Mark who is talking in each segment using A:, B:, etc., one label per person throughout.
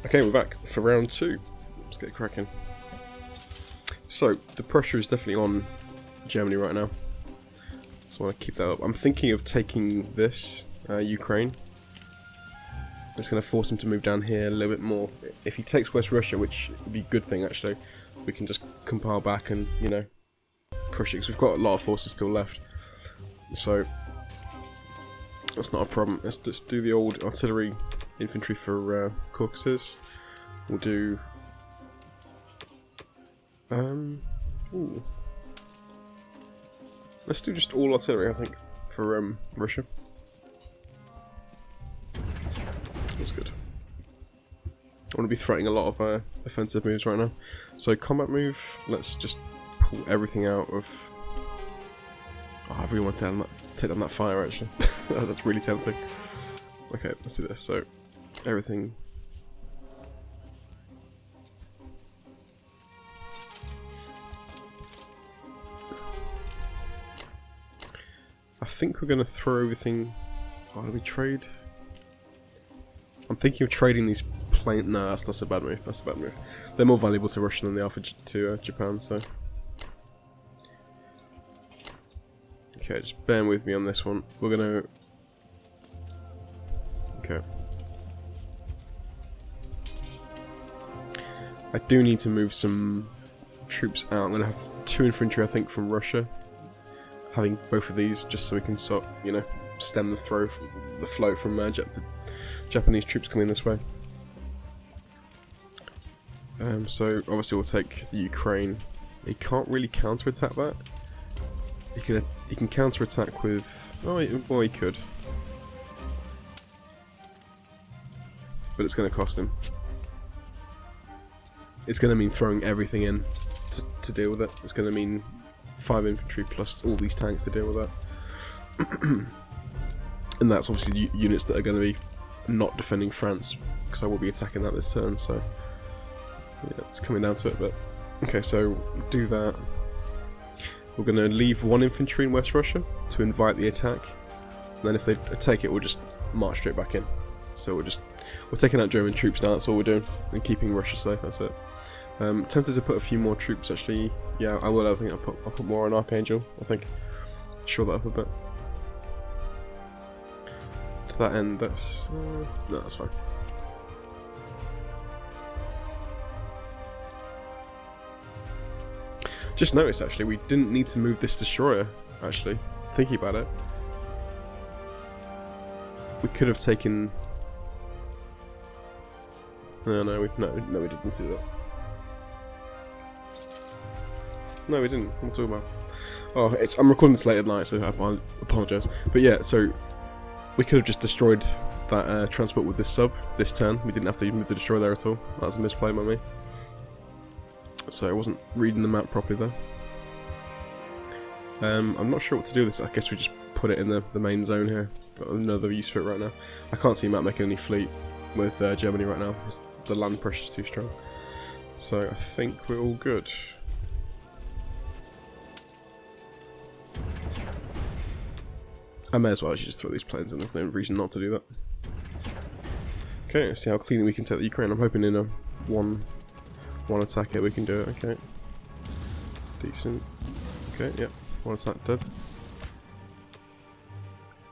A: Okay, we're back for round 2. Let's get cracking. So, the pressure is definitely on Germany right now. So I want to keep that up. I'm thinking of taking this, Ukraine. It's going to force him to move down here a little bit more. If he takes West Russia, which would be a good thing actually, we can just compile back and, you know, push it. Because we've got a lot of forces still left. So, that's not a problem. Let's just do the old artillery infantry for Caucasus. We'll do... ooh. Let's do just all artillery, I think, for Russia. That's good. I want to be threatening a lot of offensive moves right now. So combat move, let's just pull everything out of... Oh, I really want to take down that fire actually. That's really tempting. Okay, let's do this. So, everything... I think we're going to throw everything... Oh, do we trade? I'm thinking of trading these planes... No, that's a bad move. That's a bad move. They're more valuable to Russia than they are to Japan, so... Okay, just bear with me on this one. We're going to... Okay. I do need to move some troops out. I'm going to have 2 infantry, I think, from Russia. Having both of these, just so we can sort, you know, stem the flow from the Japanese troops coming this way. So obviously we'll take the Ukraine. He can't really counter-attack that. He can counter-attack with... Oh, well, he could. But it's going to cost him. It's going to mean throwing everything in to deal with it. It's going to mean 5 infantry plus all these tanks to deal with that. And that's obviously the units that are going to be not defending France, because I will be attacking that this turn, so yeah, it's coming down to it. But okay, so do that. We're going to leave 1 infantry in West Russia to invite the attack, and then if they take it, we'll just march straight back in. So we're taking out German troops now, that's all we're doing, and keeping Russia safe, that's it. Tempted to put a few more troops actually. Yeah, I will. I think I'll put more on Archangel, I think. Shore that up a bit. To that end, that's... no, that's fine. Just noticed actually, we didn't need to move this destroyer, actually. Thinking about it. We could have taken... No, we didn't need to do that. No, we didn't. What am I talking about? Oh, I'm recording this late at night, so I apologise. But yeah, so we could have just destroyed that transport with this sub this turn. We didn't have to move the destroyer there at all. That was a misplay by me. So I wasn't reading the map properly there. I'm not sure what to do with this. I guess we just put it in the main zone here. Got another use for it right now. I can't see Matt making any fleet with Germany right now. The land pressure's too strong. So I think we're all good. I may as well actually just throw these planes in, there's no reason not to do that. Okay, let's see how cleanly we can take the Ukraine. I'm hoping in a one attack here we can do it, okay. Decent. Okay, yep, 1 attack dead.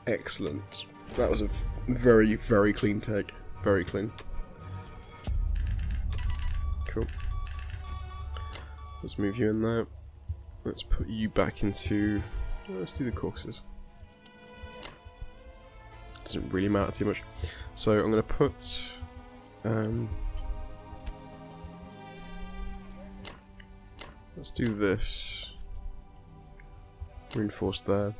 A: Excellent. That was a very, very clean take. Very clean. Cool. Let's move you in there. Let's put you back into... Let's do the Caucasus. Doesn't really matter too much. So I'm going to put... let's do this. Reinforce there.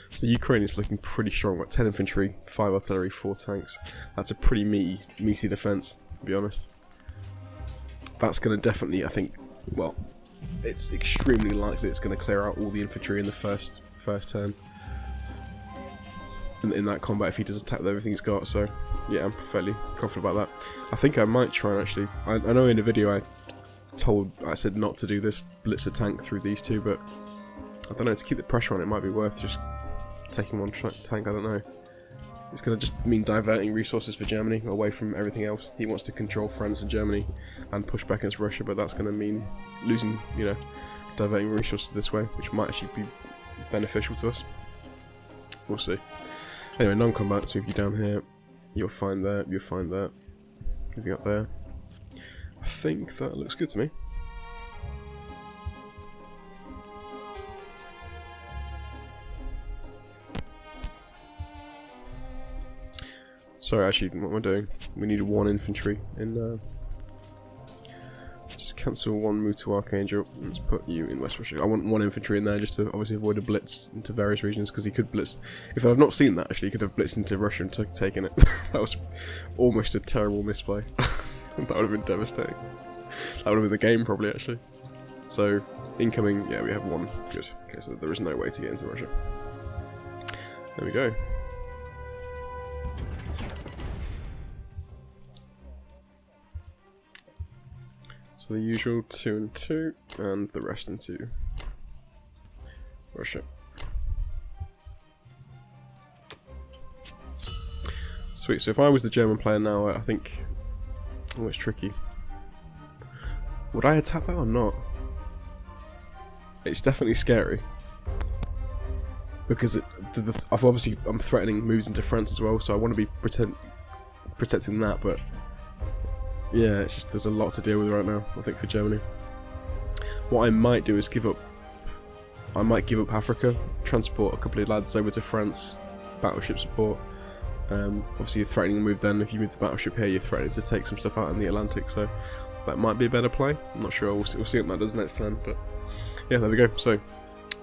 A: So Ukraine is looking pretty strong. Got 10 infantry, 5 artillery, 4 tanks. That's a pretty meaty defense, to be honest. That's going to definitely, I think, well, it's extremely likely it's going to clear out all the infantry in the first turn. In that combat, if he does attack with everything he's got. So yeah, I'm fairly confident about that. I think I might try and actually. I know in a video I said not to do this, blitz a tank through these two, but I don't know, to keep the pressure on it might be worth just taking one tank, I don't know. It's going to just mean diverting resources for Germany away from everything else. He wants to control France and Germany and push back against Russia, but that's going to mean losing, you know, diverting resources this way, which might actually be beneficial to us. We'll see. Anyway, non-combat, let's move you down here. You'll find that, you'll find that. Moving up there. I think that looks good to me. Sorry, actually, what am I doing? We need 1 infantry in. Just cancel 1 move to Archangel. Let's put you in West Russia. I want 1 infantry in there just to obviously avoid a blitz into various regions, because he could blitz. If I've not seen that, actually, he could have blitzed into Russia and taken it. That was almost a terrible misplay. That would have been devastating. That would have been the game, probably, actually. So, incoming, yeah, we have 1. Good. Okay, so there is no way to get into Russia. There we go. So the usual 2 and 2, and the rest into Russia. Sweet, so if I was the German player now, I think... Oh, it's tricky. Would I attack that or not? It's definitely scary. Because I'm threatening moves into France as well, so I want to be protecting that, but... Yeah, it's just there's a lot to deal with right now, I think, for Germany. What I might do is give up... I might give up Africa, transport a couple of lads over to France, battleship support. Obviously you're threatening to move then. If you move the battleship here, you're threatening to take some stuff out in the Atlantic, so that might be a better play. I'm not sure, we'll see what that does next time, but yeah, there we go. So,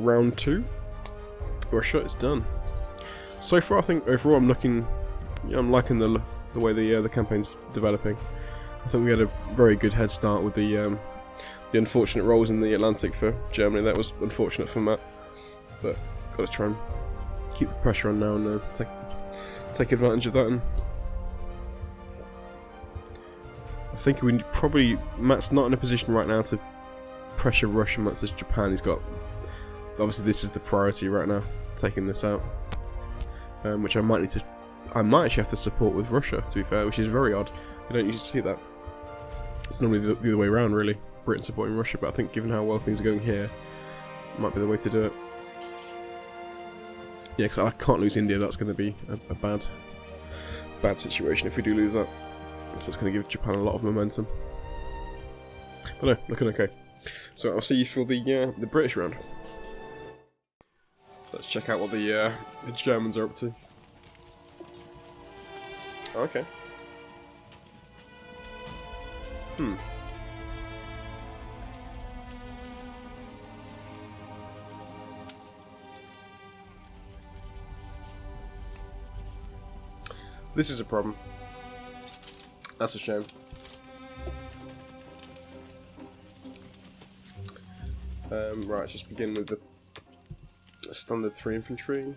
A: round 2, Russia is done. So far, I think overall I'm liking the way the campaign's developing. I think we had a very good head start with the unfortunate rolls in the Atlantic for Germany. That was unfortunate for Matt, but got to try and keep the pressure on now and take advantage of that. And I think Matt's not in a position right now to pressure Russia much as Japan. He's got, obviously this is the priority right now, taking this out, which I might actually have to support with Russia, to be fair, which is very odd. You don't usually see that. It's normally the other way around, really. Britain supporting Russia, but I think given how well things are going here, it might be the way to do it. Yeah, because I can't lose India. That's going to be a bad situation if we do lose that. So it's going to give Japan a lot of momentum. But no, looking okay. So I'll see you for the British round. So let's check out what the Germans are up to. Okay. This is a problem. That's a shame. Right, let's just begin with the standard 3 infantry.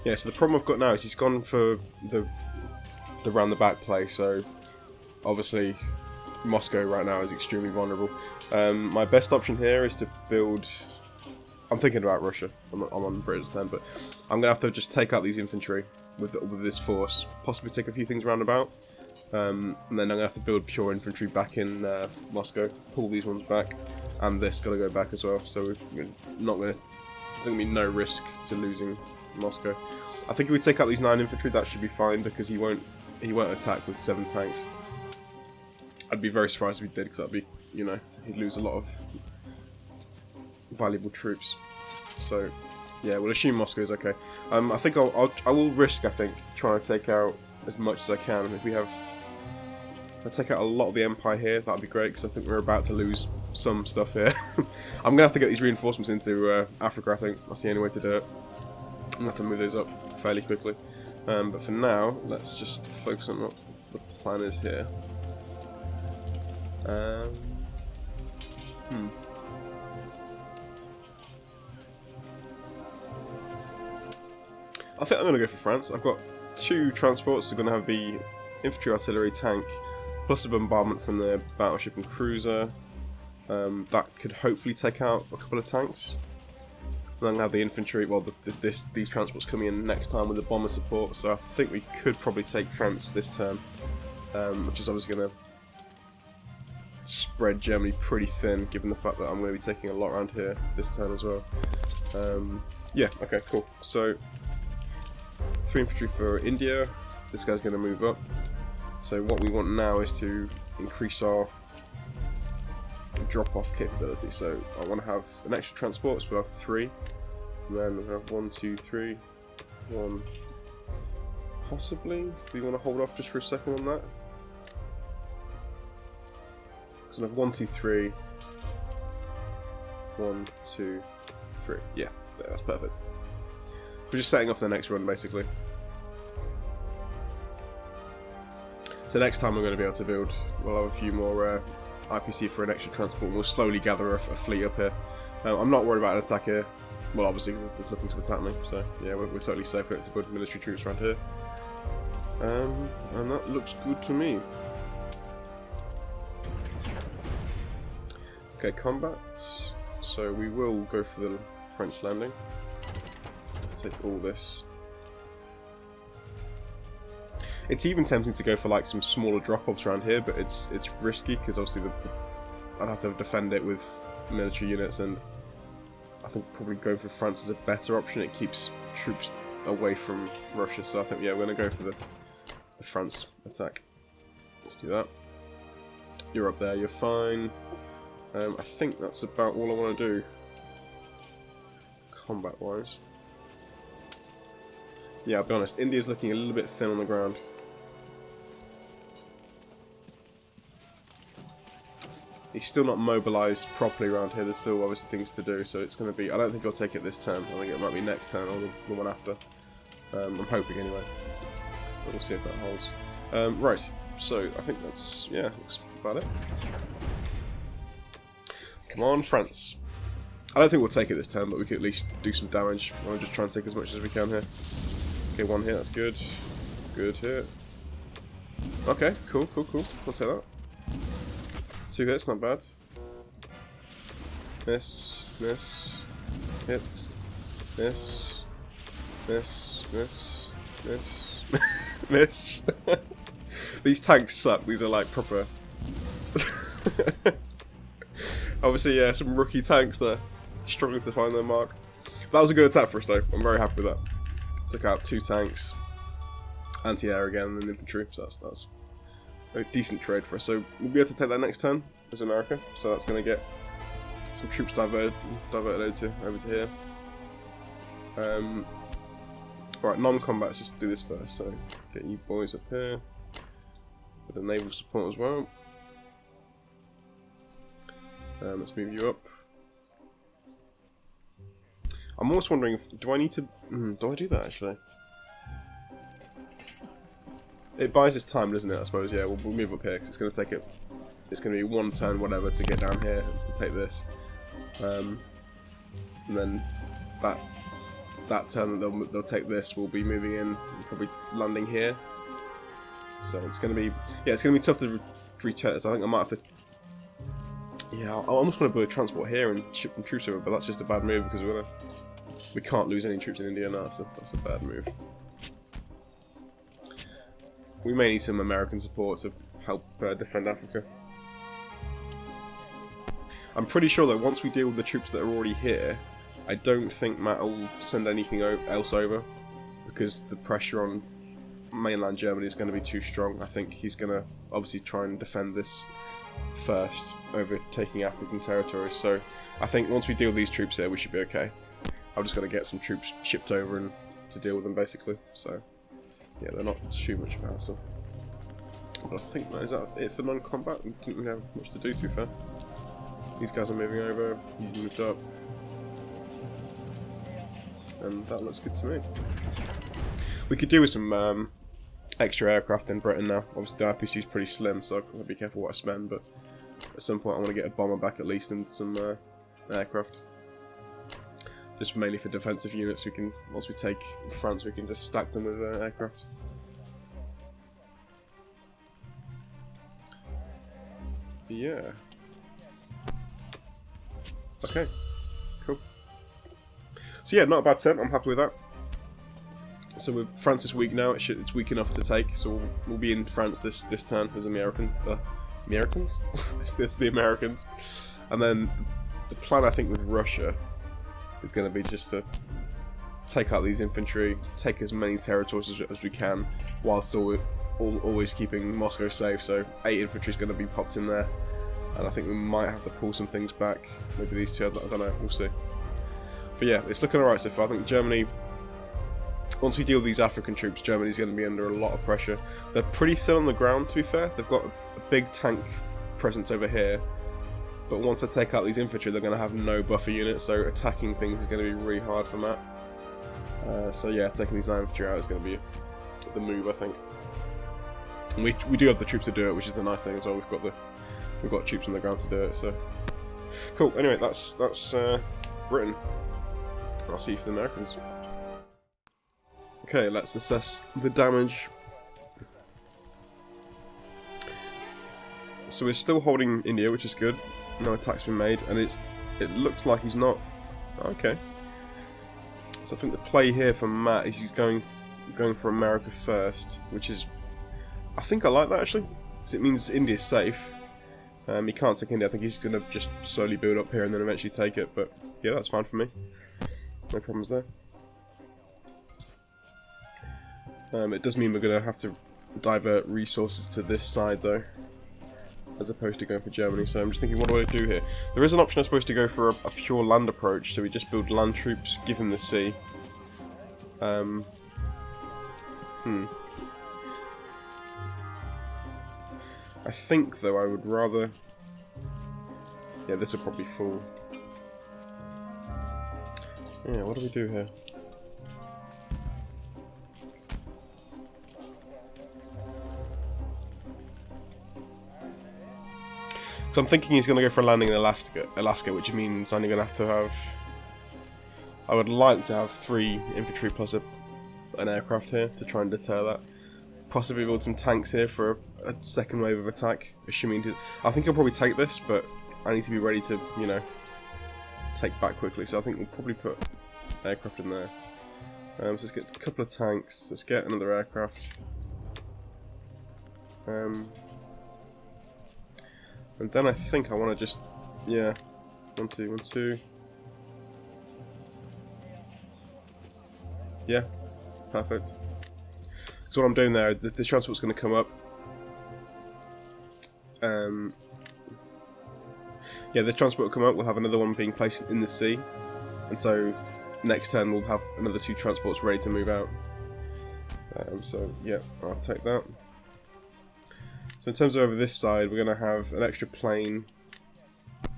A: Yeah, so the problem I've got now is he's gone for the round the back play, so obviously Moscow right now is extremely vulnerable. My best option here is to build... I'm thinking about Russia. I'm on Britain's turn, but I'm going to have to just take out these infantry with this force, possibly take a few things round about, and then I'm going to have to build pure infantry back in Moscow, pull these ones back, and this got to go back as well, so we're not going to... There's going to be no risk to losing Moscow. I think if we take out these 9 infantry, that should be fine, because he won't attack with 7 tanks. I'd be very surprised if he did, because that'd be, you know, he'd lose a lot of valuable troops. So, yeah, we'll assume Moscow's okay. I think I will risk, I think, trying to take out as much as I can. If I take out a lot of the Empire here, that'd be great, because I think we're about to lose some stuff here. I'm going to have to get these reinforcements into Africa, I think. That's the only way to do it. I'm going to have to move those up fairly quickly. But for now, let's just focus on what the plan is here. I think I'm going to go for France. I've got 2 transports. They're going to have the infantry, artillery, tank, plus a bombardment from the battleship and cruiser. That could hopefully take out a couple of tanks. And then have the infantry, well, these transports coming in next time with the bomber support, so I think we could probably take France this turn, which is obviously going to spread Germany pretty thin, given the fact that I'm going to be taking a lot around here this turn as well. Yeah, okay, cool. So, 3 infantry for India. This guy's going to move up. So what we want now is to increase our drop-off capability. So I want to have an extra transport, so we'll have 3. And then we'll have 1, 2, 3, 1. Possibly. Do we want to hold off just for a second on that? So we'll have 1, 2, 3. 1, 2, 3. Yeah, that's perfect. We're just setting off the next run, basically. So next time we're going to be able to build, we'll have a few more IPC for an extra transport, and we'll slowly gather a fleet up here. I'm not worried about an attack here. Well, obviously there's nothing to attack me, so yeah, we're totally safe to put military troops around here. And that looks good to me. Okay, combat. So we will go for the French landing. Let's take all this. It's even tempting to go for like some smaller drop-offs around here, but it's risky because obviously I'd have to defend it with military units, and I think probably going for France is a better option. It keeps troops away from Russia, so I think yeah, we're going to go for the France attack. Let's do that. You're up there, you're fine. I think that's about all I want to do combat-wise. Yeah, I'll be honest, India's looking a little bit thin on the ground. He's still not mobilised properly around here. There's still obviously things to do, so it's going to be... I don't think I'll take it this turn. I think it might be next turn or the one after. I'm hoping anyway. But we'll see if that holds. Right, so I think that's... yeah, looks about it. Come on, France. I don't think we'll take it this turn, but we could at least do some damage. I'll just try and take as much as we can here. Okay, 1 hit, that's good. Good hit. Okay, cool. I'll take that. 2 hits, not bad. Miss, hit, miss, miss. These tanks suck. These are like proper. Obviously, yeah, some rookie tanks there, struggling to find their mark. That was a good attack for us, though. I'm very happy with that. Took out 2 tanks, anti-air again, and infantry. So that's a decent trade for us. So we'll be able to take that next turn as America. So that's going to get some troops diverted over to here. Right, non-combat. Let's just do this first. So get you boys up here with the naval support as well. Let's move you up. I'm almost wondering if do I need to do I do that actually? It buys us time, doesn't it? I suppose. Yeah, we'll move up here because it's going to take it. It's going to be 1 turn, whatever, to get down here to take this, and then that turn that they'll take this. We'll be moving in, and probably landing here. So it's going to be it's going to be tough to return this. I think I might have to. Yeah, I almost want to build a transport here and ship some troops over, but that's just a bad move because we can't lose any troops in India now, so that's a bad move. We may need some American support to help defend Africa. I'm pretty sure that once we deal with the troops that are already here, I don't think Matt will send anything else over, because the pressure on mainland Germany is going to be too strong. I think he's going to obviously try and defend this first over taking African territories. So I think once we deal with these troops here, we should be okay. I've just got to get some troops shipped over and to deal with them basically. So yeah, they're not too much of a hassle. But I think that is it for non-combat. We didn't really have much to do, to be fair. These guys are moving over. He's moved up, and that looks good to me. We could do with some extra aircraft in Britain now. Obviously the RPC is pretty slim, so I've got to be careful what I spend, but at some point I want to get a bomber back at least and some aircraft. Just mainly for defensive units. We can, once we take France, we can just stack them with aircraft. Yeah. Okay. Cool. So yeah, not a bad turn. I'm happy with that. So with France this week now, it's weak enough to take. So we'll be in France this turn as Americans. It's the Americans. And then the plan, I think, with Russia is going to be just to take out these infantry, take as many territories as we can, whilst always keeping Moscow safe. So 8 infantry is going to be popped in there, and I think we might have to pull some things back. Maybe these two, I don't know, we'll see. But yeah, it's looking alright so far. I think Germany, once we deal with these African troops, Germany's going to be under a lot of pressure. They're pretty thin on the ground, to be fair. They've got a big tank presence over here, but once I take out these infantry, they're going to have no buffer units, so attacking things is going to be really hard for Matt. So yeah, taking these 9 infantry out is going to be the move, I think. And we do have the troops to do it, which is the nice thing as well. We've got troops on the ground to do it. So cool. Anyway, that's Britain. I'll see you for the Americans. Okay, let's assess the damage. So we're still holding India, which is good. No attack's been made, and it looks like he's not. Okay. So I think the play here for Matt is he's going for America first, which is, I think I like that actually, because it means India's safe. He can't take India. I think he's going to just slowly build up here and then eventually take it. But yeah, that's fine for me. No problems there. It does mean we're going to have to divert resources to this side though, as opposed to going for Germany. So I'm just thinking, what do I do here? There is an option I'm supposed to go for a pure land approach, so we just build land troops, give him the sea. I think, though, I would rather... Yeah, this will probably fall. Yeah, what do we do here? So I'm thinking he's going to go for a landing in Alaska, which means I'm going to have... I would like to have 3 infantry plus an aircraft here to try and deter that. Possibly build some tanks here for a second wave of attack, assuming... I think I'll probably take this, but I need to be ready to, you know, take back quickly. So I think we'll probably put aircraft in there. So let's get a couple of tanks. Let's get another aircraft. And then I think I want to just... Yeah. 1, 2, 1, 2. Yeah. Perfect. So what I'm doing there, this transport's going to come up. Yeah, this transport will come up. We'll have another one being placed in the sea, and so next turn we'll have another 2 transports ready to move out. So yeah, I'll take that. So in terms of over this side, we're going to have an extra plane,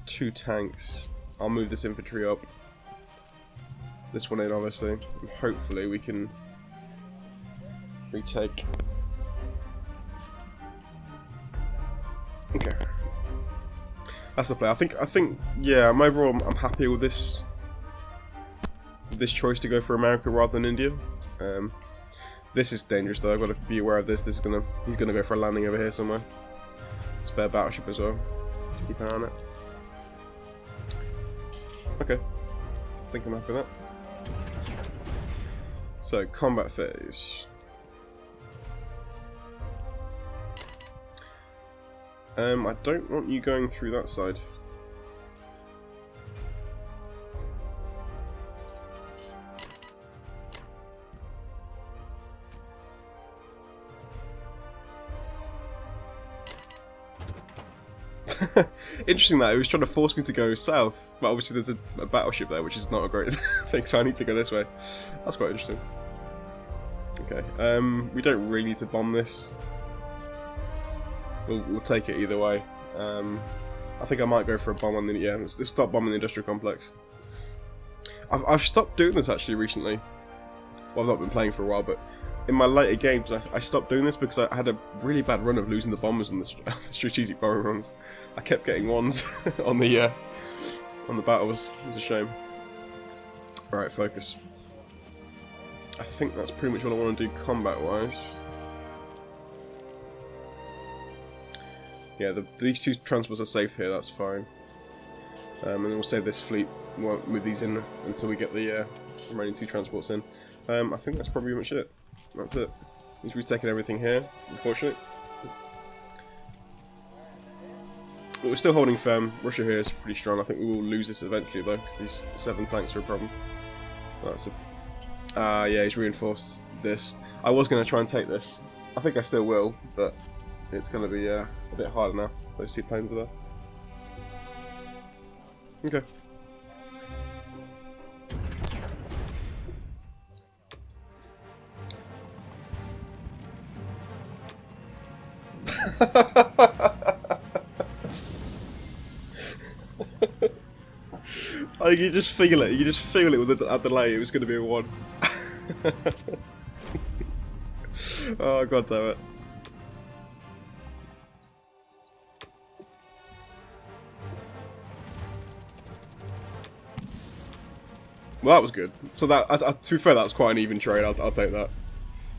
A: 2 tanks. I'll move this infantry up. This one in, obviously, and hopefully we can retake. Okay, that's the play. I think, yeah. I'm happy with this choice to go for America rather than India. This is dangerous though. I've got to be aware of this. He's gonna go for a landing over here somewhere. Spare battleship as well to keep an eye on it. Okay, I think I'm happy with that. So combat phase. I don't want you going through that side. Interesting that, it was trying to force me to go south, but obviously there's a battleship there, which is not a great thing, so I need to go this way. That's quite interesting. Okay, we don't really need to bomb this. We'll take it either way. I think I might go for a bomb on the... Yeah, let's stop bombing the industrial complex. I've stopped doing this actually recently. Well, I've not been playing for a while, but in my later games I stopped doing this because I had a really bad run of losing the bombers on the strategic bombing runs. I kept getting ones on the battles. It was a shame. Alright, focus. I think that's pretty much what I want to do combat-wise. Yeah, these 2 transports are safe here, that's fine. And then we'll save this fleet, we won't move these in until we get the remaining 2 transports in. I think that's probably much it. That's it. He's retaken everything here, unfortunately. But we're still holding firm. Russia here is pretty strong. I think we will lose this eventually though, because these 7 tanks are a problem. That's a... yeah, he's reinforced this. I was going to try and take this. I think I still will, but it's going to be a bit harder now. Those 2 planes are there. Okay. You just feel it. You just feel it with a delay. It was going to be a 1. Oh, god damn it. Well, that was good. So that, to be fair, that's quite an even trade. I'll take that.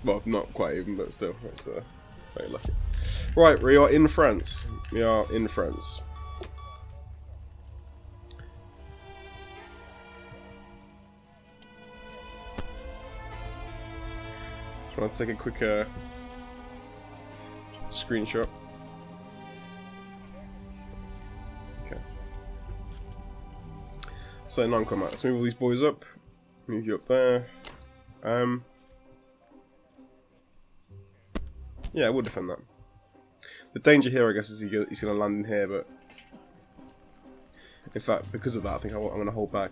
A: Well, not quite even, but still, that's very lucky. Right, we are in France. We are in France. I'll take a quick screenshot. Okay. So non-combat. Let's move all these boys up. Move you up there. Yeah, we'll defend that. The danger here, I guess, is he's going to land in here, but in fact, because of that, I think I'm going to hold back.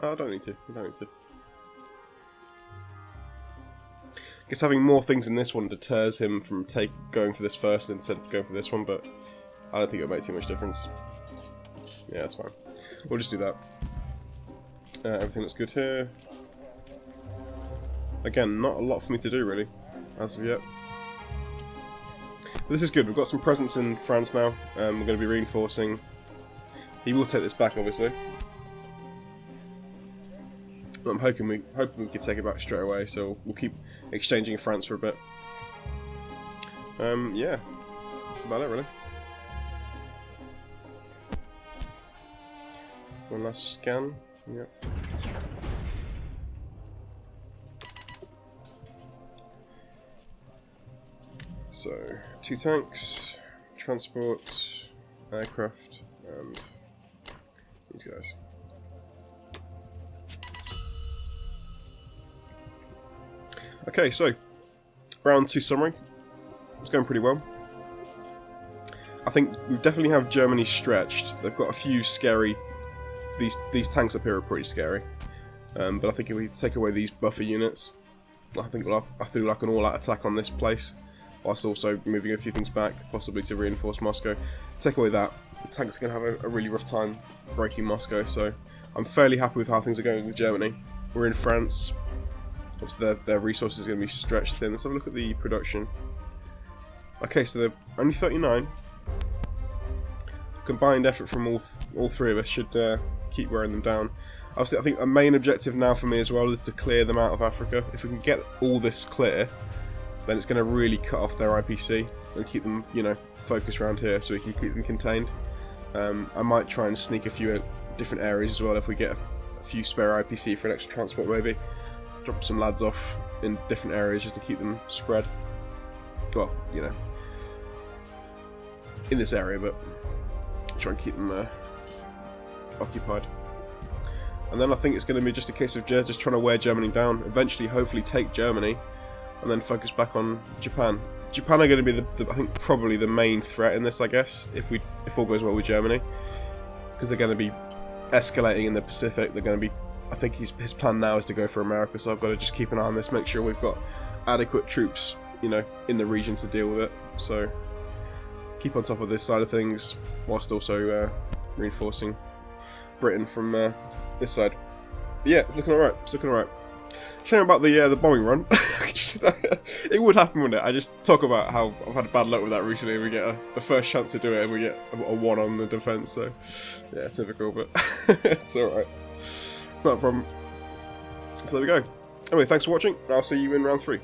A: I don't need to. I don't need to. I guess having more things in this one deters him from going for this first instead of going for this one, but I don't think it'll make too much difference. Yeah, that's fine. We'll just do that. Everything looks good here. Again, not a lot for me to do really, as of yet. But this is good. We've got some presence in France now. We're going to be reinforcing. He will take this back, obviously. I'm hoping we can take it back straight away, so we'll keep exchanging France for a bit. Yeah, that's about it really. One last scan. Yep. So 2 tanks, transport, aircraft, and these guys. Okay, so round 2 summary. It's going pretty well. I think we definitely have Germany stretched. They've got a few scary. These tanks up here are pretty scary. But I think if we take away these buffer units, I think we'll have to do like an all-out attack on this place, whilst also moving a few things back, possibly to reinforce Moscow. Take away that, the tanks are going to have a really rough time breaking Moscow. So I'm fairly happy with how things are going with Germany. We're in France. Obviously their resources are going to be stretched thin. Let's have a look at the production. Okay, so they're only 39. Combined effort from all 3 of us should keep wearing them down. Obviously, I think a main objective now for me as well is to clear them out of Africa. If we can get all this clear, then it's going to really cut off their IPC and keep them, you know, focused around here so we can keep them contained. I might try and sneak a few different areas as well if we get a few spare IPC for an extra transport maybe. Drop some lads off in different areas just to keep them spread. Well, you know, in this area, but try and keep them occupied. And then I think it's going to be just a case of just trying to wear Germany down. Eventually, hopefully, take Germany, and then focus back on Japan. Japan are going to be I think probably the main threat in this, I guess, if all goes well with Germany, because they're going to be escalating in the Pacific. They're going to be. I think his plan now is to go for America, so I've got to just keep an eye on this, make sure we've got adequate troops, you know, in the region to deal with it. So keep on top of this side of things, whilst also reinforcing Britain from this side. But yeah, it's looking alright. It's looking alright. Shame about the bombing run. It would happen, wouldn't it? I just talk about how I've had bad luck with that recently. We get the first chance to do it, and we get a 1 on the defence. So yeah, typical, but it's alright. Not a problem. So there we go. Anyway, thanks for watching. I'll see you in round 3.